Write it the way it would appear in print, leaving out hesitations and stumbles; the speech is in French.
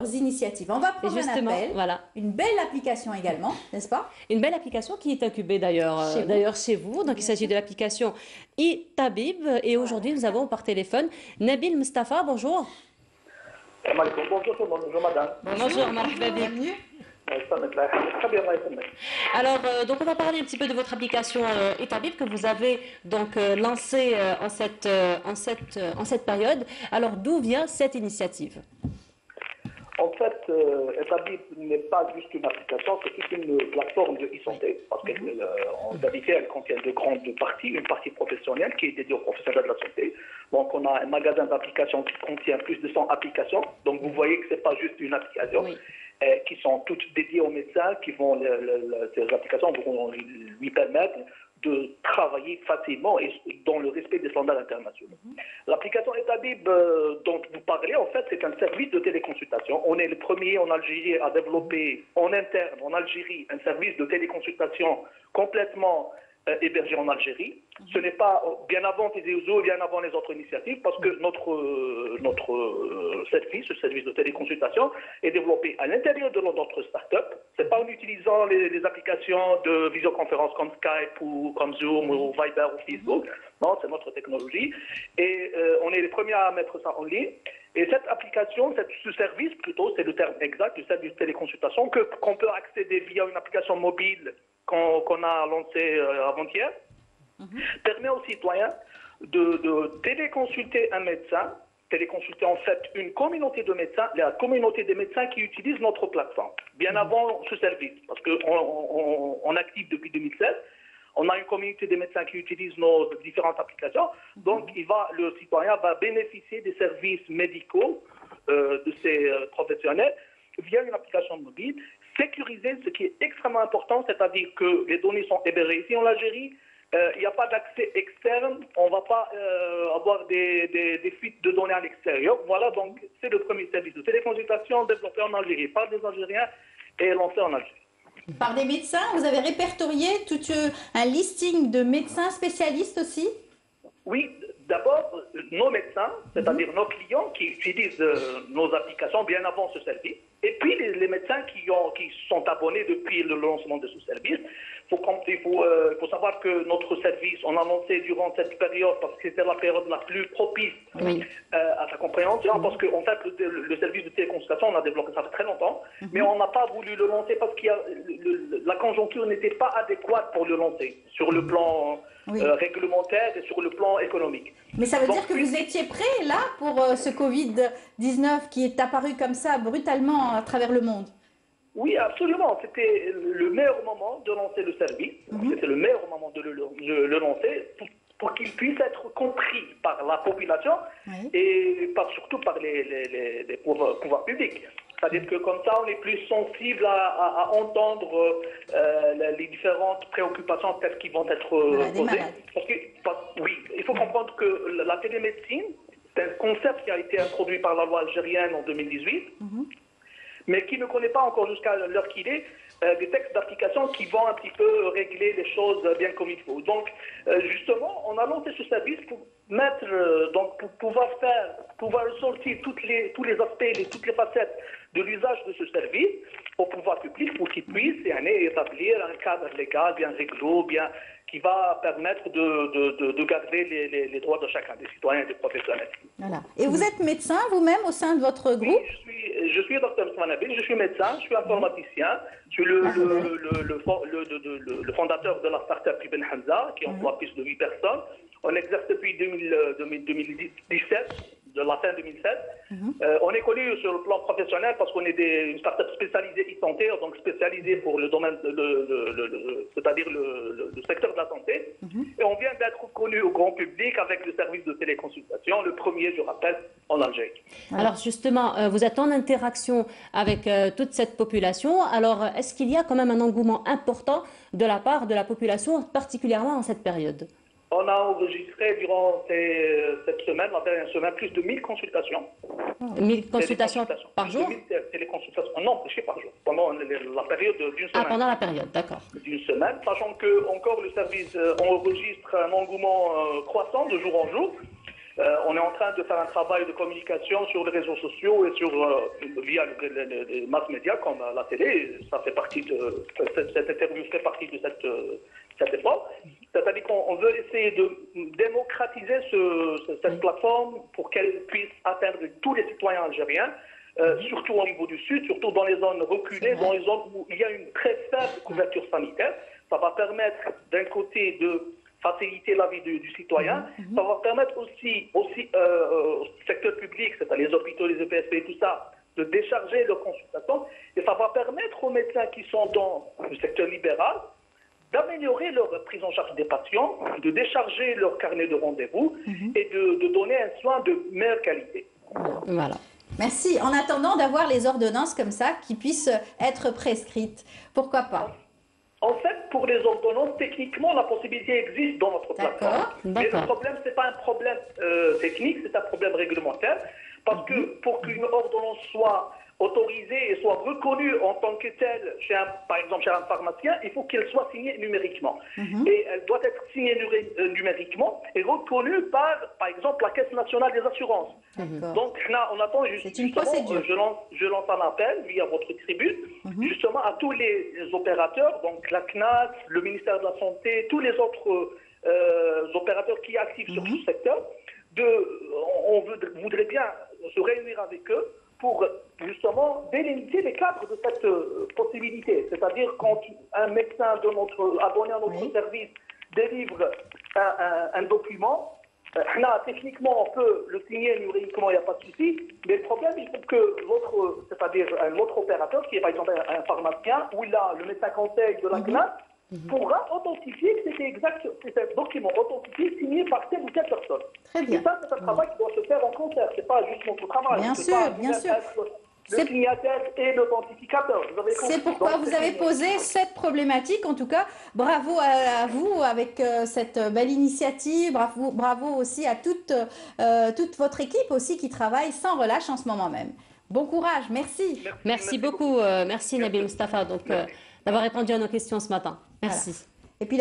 initiatives. On va Et prendre un justement, appel, voilà, une belle application également, n'est-ce pas? une belle application qui est incubée d'ailleurs Chez vous, d'ailleurs chez vous. Donc il bien s'agit sûr. de l'application e-Tabib. Et aujourd'hui, nous avons par téléphone Nabil Mustafa. Bonjour. السلام عليكم بونجور bonjour madame. Bonjour, Bonjour, marhaba bik. bienvenue. Très bien, الله يسلمك. Alors, donc on va parler un petit peu de votre application e-Tabib que vous avez donc lancée en cette période. Alors, d'où vient cette initiative? En fait, Etabib n'est pas juste une application, c'est toute une plateforme de e-santé, parce qu'en vérité, elle contient deux grandes parties, une partie professionnelle qui est dédiée aux professionnels de la santé. Donc, on a un magasin d'applications qui contient plus de 100 applications. Donc, vous voyez que ce n'est pas juste une application, Oui. qui sont toutes dédiées aux médecins, qui vont, ces applications vont lui permettre de travailler facilement et dans le respect des standards internationaux. L'application Etabib dont vous parlez, en fait, c'est un service de téléconsultation. On est le premier en Algérie à développer en interne, en Algérie, un service de téléconsultation complètement hébergé en Algérie. Ce n'est pas bien avant Tizi-Ouzou, bien avant les autres initiatives, parce que notre service, ce service de téléconsultation, est développé à l'intérieur de notre start-up. Ce n'est pas en utilisant les applications de visioconférence comme Skype ou comme Zoom ou Viber ou Facebook. Non, c'est notre technologie. Et on est les premiers à mettre ça en ligne. Et cette application, ce service plutôt, c'est le terme exact, le service de téléconsultation, qu'on peut accéder via une application mobile qu'on a lancée avant-hier, permet aux citoyens de téléconsulter un médecin, téléconsulter en fait une communauté de médecins, la communauté des médecins qui utilisent notre plateforme, bien avant ce service, parce qu'on active depuis 2016. On a une communauté de médecins qui utilisent nos différentes applications. Donc, le citoyen va bénéficier des services médicaux de ces professionnels via une application mobile, sécurisée, ce qui est extrêmement important, c'est-à-dire que les données sont hébergées ici en Algérie. Il n'y a pas d'accès externe. On ne va pas avoir des fuites de données à l'extérieur. Voilà, donc, c'est le premier service de téléconsultation développé en Algérie par des Algériens et lancé en Algérie. Par des médecins, vous avez répertorié tout un listing de médecins spécialistes aussi? Oui, d'abord, nos médecins, c'est-à-dire nos clients qui utilisent nos applications bien avant ce service, et puis les médecins qui sont abonnés depuis le lancement de ce service. Il faut savoir que notre service, on a lancé durant cette période, parce que c'était la période la plus propice à sa compréhension, parce qu'en fait, le service de téléconsultation, on a développé ça fait très longtemps, mais on n'a pas voulu le lancer parce que la conjoncture n'était pas adéquate pour le lancer, sur le plan réglementaire et sur le plan économique. Mais ça veut dire que vous étiez prêt là pour ce Covid-19 qui est apparu comme ça brutalement à travers le monde? Oui, absolument. C'était le meilleur moment de lancer le service. C'était le meilleur moment de le lancer pour qu'il puisse être compris par la population et surtout par les pouvoirs publics. C'est-à-dire que comme ça, on est plus sensible à entendre les différentes préoccupations peut-être qui vont être posées. Oui, il faut comprendre que la télémédecine, c'est un concept qui a été introduit par la loi algérienne en 2018, mais qui ne connaît pas encore jusqu'à l'heure qu'il est des textes d'application qui vont un petit peu régler les choses bien comme il faut. Donc, justement, on a lancé ce service pour pour pouvoir ressortir tous les aspects, toutes les facettes de l'usage de ce service au pouvoir public pour qu'il puisse établir un cadre légal bien réglo, qui va permettre de garder les droits de chacun, des citoyens et des professionnels. Voilà. Et vous êtes médecin vous-même au sein de votre groupe? Oui, je suis Dr Nabil, je suis médecin, je suis informaticien, je suis le fondateur de la start-up Ibn Hamza, qui emploie plus de 8 personnes. On exerce depuis 2017, de la fin 2016. On est connu sur le plan professionnel parce qu'on est une start-up spécialisée e-santé, donc spécialisée pour le domaine, c'est-à-dire le secteur de la santé. Et on vient d'être connu au grand public avec le service de téléconsultation, le premier, je rappelle, en Algérie. Alors justement, vous êtes en interaction avec toute cette population. Alors, est-ce qu'il y a quand même un engouement important de la part de la population, particulièrement en cette période? On a enregistré durant cette semaine, la dernière semaine, plus de 1000 consultations. 1000 consultations par jour? 1000 téléconsultations, non, par jour, pendant la période d'une semaine. Ah, pendant la période, d'accord. D'une semaine, sachant que encore le service enregistre un engouement croissant de jour en jour. On est en train de faire un travail de communication sur les réseaux sociaux et via les mass médias comme la télé. Ça fait partie de cette interview fait partie de cet effort. C'est-à-dire qu'on veut essayer de démocratiser cette plateforme pour qu'elle puisse atteindre tous les citoyens algériens, surtout au niveau du Sud, surtout dans les zones reculées, dans les zones où il y a une très faible couverture sanitaire. Ça va permettre d'un côté de faciliter la vie du citoyen. Ça va permettre aussi au secteur public, c'est-à-dire les hôpitaux, les EPSP et tout ça, de décharger leurs consultations. Et ça va permettre aux médecins qui sont dans le secteur libéral d'améliorer leur prise en charge des patients, de décharger leur carnet de rendez-vous et de donner un soin de meilleure qualité. Voilà. Merci. En attendant d'avoir les ordonnances comme ça qui puissent être prescrites. Pourquoi pas? En fait, pour les ordonnances, techniquement, la possibilité existe dans notre plateforme. Mais le problème, ce n'est pas un problème technique, c'est un problème réglementaire. Parce que pour qu'une ordonnance soit autorisée et soit reconnue en tant que telle, par exemple chez un pharmacien, il faut qu'elle soit signée numériquement. Et elle doit être signée numériquement et reconnue par exemple, la Caisse nationale des assurances. Donc là, on attend justement, je lance un appel via votre tribune, justement à tous les opérateurs, donc la CNAS, le ministère de la Santé, tous les autres opérateurs qui sont actifs sur ce secteur. On voudrait bien se réunir avec eux pour justement délimiter les cadres de cette possibilité. C'est-à-dire quand un médecin abonné à notre service délivre un document, techniquement on peut le signer numériquement, il n'y a pas de souci, mais le problème, il faut que un autre opérateur, qui est par exemple un pharmacien, ou là le médecin conseil de la CNAS, pourra authentifier que c'est un document authentifié signé par telle ou telle personne. Très bien. Et ça, c'est un travail qui doit se faire en concert. Ce n'est pas juste notre travail. Bien sûr, bien sûr. Le signataire et l'authentificateur. C'est pourquoi vous avez posé cette problématique. En tout cas, bravo à vous avec cette belle initiative. Bravo aussi à toute votre équipe aussi qui travaille sans relâche en ce moment même. Bon courage. Merci. Merci beaucoup. Merci Nabil Mustafa d'avoir répondu à nos questions ce matin. Merci. Voilà. Et puis